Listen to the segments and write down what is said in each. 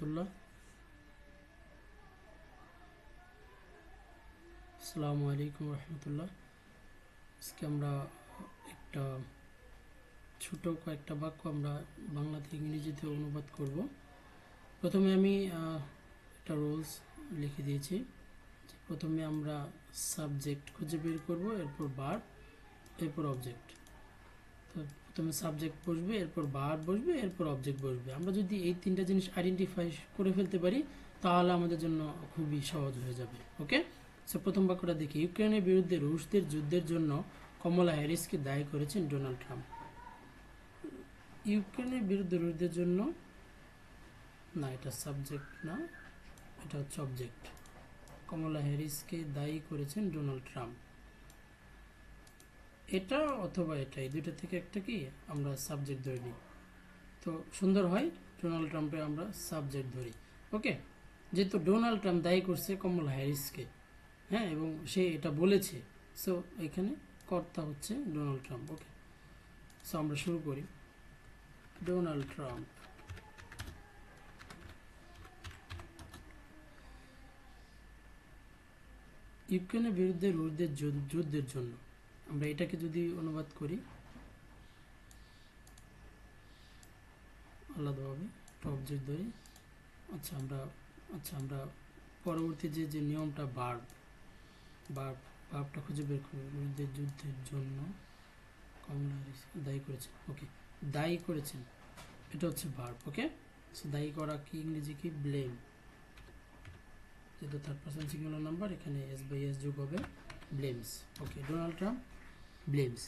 রহমতুল্লাহ। আসসালামু আলাইকুম রহমতুল্লাহ। আজকে আমরা একটা ছোট কয়েকটা বাক্য আমরা বাংলা থেকে ইংরেজিতে অনুবাদ করব। প্রথমে আমি একটা রুলস লিখে দিয়েছি। প্রথমে আমরা সাবজেক্ট খুঁজে বের করব, এরপর ভার্ব, এরপর অবজেক্ট। তো প্রথমে সাবজেক্ট বসবে, এরপর ভার্ব বসবে, এরপর অবজেক্ট বসবে। আমরা যদি এই তিনটা জিনিস আইডেন্টিফাই করে ফেলতে পারি তাহলে আমাদের জন্য খুবই সহজ হয়ে যাবে। ওকে, সো প্রথম বাক্যটা দেখি। ইউক্রেনের বিরুদ্ধে রুশদের যুদ্ধের জন্য কমলা হ্যারিসকে দায়ী করেছেন ডোনাল্ড ট্রাম্প। ইউক্রেনের বিরুদ্ধে রুশদের জন্য না, এটা সাবজেক্ট না, এটা হচ্ছে অবজেক্ট। কমলা হ্যারিসকে দায়ী করেছেন ডোনাল্ড ট্রাম্প। এটা অথবা এটা, এই দুইটা থেকে একটা কি আমরা সাবজেক্ট ধরে নিই, তো সুন্দর হয়। ডোনাল্ড ট্রাম্পে আমরা সাবজেক্ট ধরি। ওকে, যেহেতু ডোনাল্ড ট্রাম্প দায়ী করছে কমলা হ্যারিসকে, হ্যাঁ, এবং সে এটা বলেছে, সো এখানে কর্তা হচ্ছে ডোনাল্ড ট্রাম্প। ওকে, সো আমরা শুরু করি। ডোনাল্ড ট্রাম্প ইউক্রেনের বিরুদ্ধে রুশদের যুদ্ধের জন্য, আমরা এটাকে যদি অনুবাদ করি আলাদাভাবে, অবজেক্ট ধরি। আমরা পরবর্তী যে নিয়মটা ভার্বটা খুঁজে বের করি। রুশদের যুদ্ধের জন্য কমলা দায়ী করেছেন। ওকে, দায়ী করেছেন, এটা হচ্ছে ভার্ব। ওকে, সো দায়ী করা কি ইংরেজি কি? ব্লেম। যেহেতু থার্ড পারসন সিঙ্গুলার নাম্বার, এখানে এস বাই এস যোগ হবে, blames. Okay, Donald Trump blames.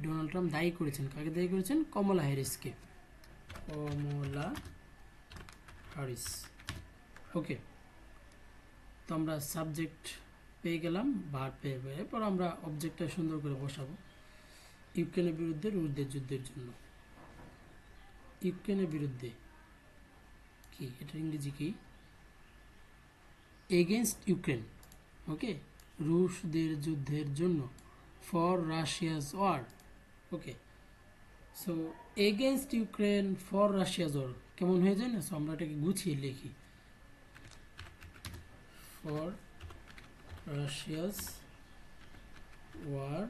Donald Trump দায়ী করেছেন, কাকে দায়ী করেছেন? কমলা হ্যারিসকে। কমলা হ্যারিস। ওকে, তো আমরা সাবজেক্ট পেয়ে গেলাম, ভার্ব পেয়ে গেলাম, এরপর আমরা অবজেক্টটা সুন্দর করে বসাবো। ইউক্রেনের বিরুদ্ধে রুশদের যুদ্ধের জন্য। ইউক্রেনের বিরুদ্ধে কি, এটা ইংরেজি কি? Against Ukraine. ওকে, রুশদের যুদ্ধের জন্য, for Russia's war. Okay, so against Ukraine for Russia's war কেমন হয়ে যায় না? সো আমরা এটাকে গুছিয়ে লিখি, for Russia's war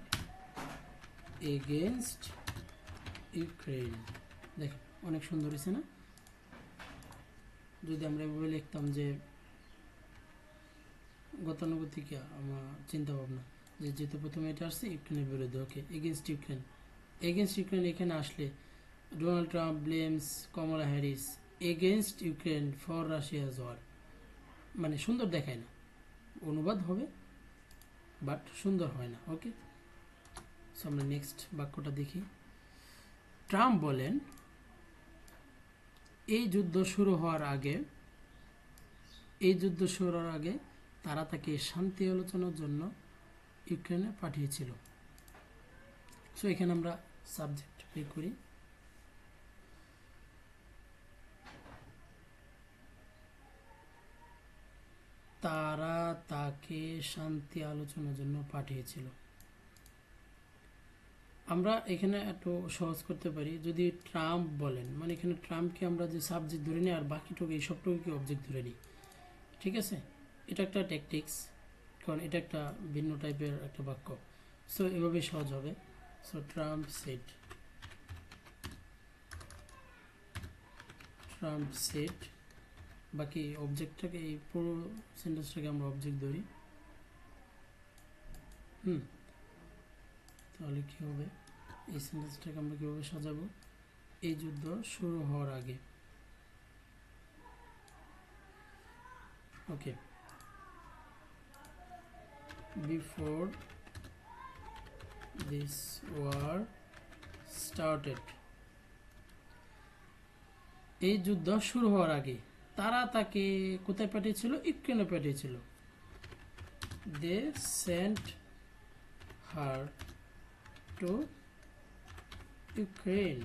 against Ukraine. দেখেন অনেক সুন্দর হয়েছে না? যদি আমরা এভাবে লিখতাম যে গতানুগতিক আমার চিন্তা ভাবনা, যে যেহেতু প্রথমে এটা আসছে ইউক্রেনের বিরুদ্ধে, okay, against Ukraine. Against Ukraine এখানে আসলে Donald Trump blames Kamala Harris against Ukraine for Russia's war, মানে সুন্দর দেখায় না, অনুবাদ হবে বাট সুন্দর হয় না। ওকে, সো আমরা নেক্সট বাক্যটা দেখি। ট্রাম্প বলেন, এই যুদ্ধ শুরু হওয়ার আগে তারা তাকে শান্তি আলোচনার জন্য ইউক্রেনে পাঠিয়েছিল। সো এখানে আমরা সাবজেক্ট পে করি। তারা তাকে শান্তি আলোচনার জন্য পাঠিয়েছিল। আমরা এখানে একটু সহজ করতে পারি, যদি ট্রাম্প বলেন, মানে এখানে ট্রাম্পকে আমরা যে সাবজেক্ট ধরে নিই আর বাকিটুকু এই সবটুকুকে অবজেক্ট ধরে নিই। ঠিক আছে, এটা একটা ট্যাকটিক্স, কারণ এটা একটা ভিন্ন টাইপের একটা বাক্য। সো এভাবে সহজ হবে। সো ট্রাম্প সেড, বাকি অবজেক্টটাকে, এই পুরো সেন্টেন্সটাকে আমরা অবজেক্ট ধরি। তাহলে কি হবে? এই সেন্টেন্সটাকে আমরা কীভাবে সাজাবো? এই যুদ্ধ শুরু হওয়ার আগে। ওকে, বিফোর দিস ওয়ার স্টার্টেড। এই যুদ্ধ শুরু হওয়ার আগে তারা তাকে কোথায় পাঠিয়েছিল? ইউক্রেনে পাঠিয়েছিল। They sent her to Ukraine.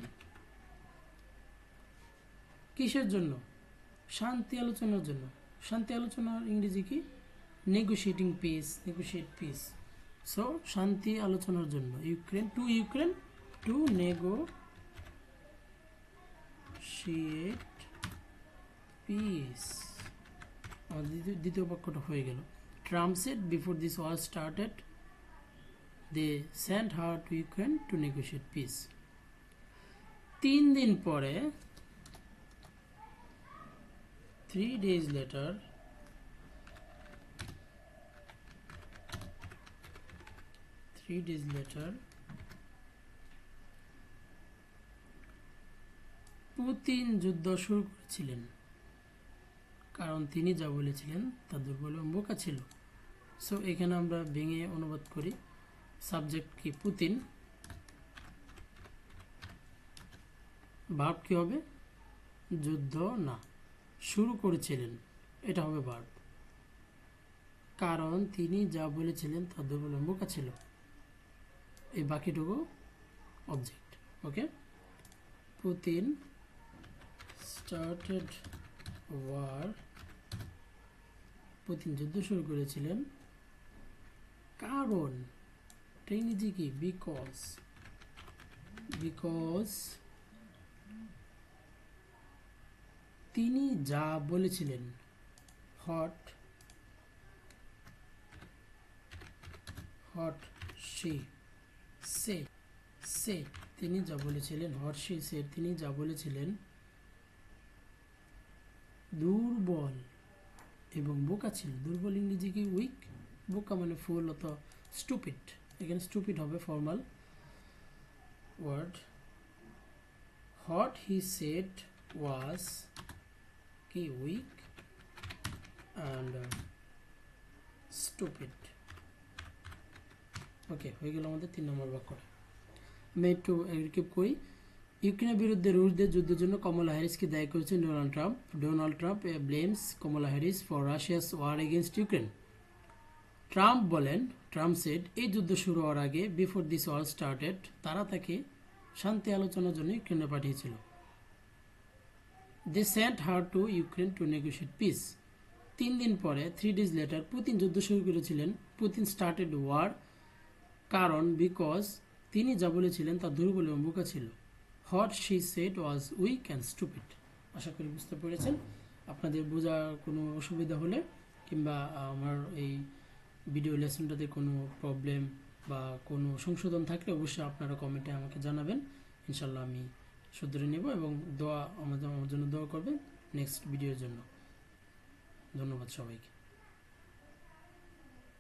কিসের জন্য? শান্তি আলোচনার জন্য। শান্তি আলোচনার ইংরেজি কি? Negotiating peace, negotiate peace. So শান্তি আলোচনার জন্য ইউক্রেন টু নেগোশিয়েট পিস। আমাদের দ্বিতীয় বাক্যটা হয়ে গেল। Trump said before this war started they sent her to Ukraine to negotiate peace. 3 দিন পরে 3 days later পুতিন যুদ্ধ শুরু করেছিলেন, কারণ তিনি যা বলেছিলেন তা দুর্বল এবং বোকা ছিল। সো এখানে আমরা ভেঙে অনুবাদ করি। সাবজেক্ট কি? পুতিন। ভার্ব কি হবে? যুদ্ধ না, শুরু করেছিলেন, এটা হবে ভার্ব। কারণ তিনি যা বলেছিলেন তা দুর্বল এবং বোকা ছিল, এই বাকিটুকু অবজেক্ট। ওকে, পুতিন স্টার্টেড ওয়ার, পুতিন যুদ্ধ শুরু করেছিলেন কারণ, ইংরেজি কি? বিকজ তিনি যা বলেছিলেন, হট শি সে তিনি যা বলেছিলেন, হট শি সে তিনি যা বলেছিলেন দুর্বল এবং বোকা ছিল। দুর্বল ইংরেজি কি? উইক। বোকা মানে ফুল অথবা স্টুপিড। এখানে স্টুপিড হবে formal word. What he said was কি? Weak and stupid. ওকে, হয়ে গেল আমাদের 3 নম্বর বাক্যটা। আমি একটু রিক্যাপ করি। ইউক্রেনের বিরুদ্ধে রুশদের যুদ্ধের জন্য কমলা হ্যারিসকে দায়ী করেছেন Donald Trump blames Kamala Harris for Russia's war against Ukraine. Trump said, এই যুদ্ধ শুরু হওয়ার আগে, বিফোর দিস ওয়ার স্টার্টেড, তারা তাকে শান্তি আলোচনার জন্য ইউক্রেনে পাঠিয়েছিল। They sent her to Ukraine to negotiate peace. 3 দিন পরে 3 days later পুতিন যুদ্ধ শুরু করেছিলেন। পুতিন স্টার্টেড ওয়ার কারণ, বিকজ তিনি যা বলেছিলেন তা দুর্বল এবং বোকা ছিল। What she said was weak and stupid. আশা করি বুঝতে পেরেছেন। আপনাদের বোঝার কোনো অসুবিধা হলে কিংবা আমার এই ভিডিও লেসনটাতে কোনো প্রবলেম বা কোনো সংশোধন থাকলে অবশ্যই আপনারা কমেন্টে আমাকে জানাবেন। ইনশাল্লাহ আমি শুধরে নেব এবং আমার জন্য দোয়া করবেন নেক্সট ভিডিওর জন্য। ধন্যবাদ সবাইকে।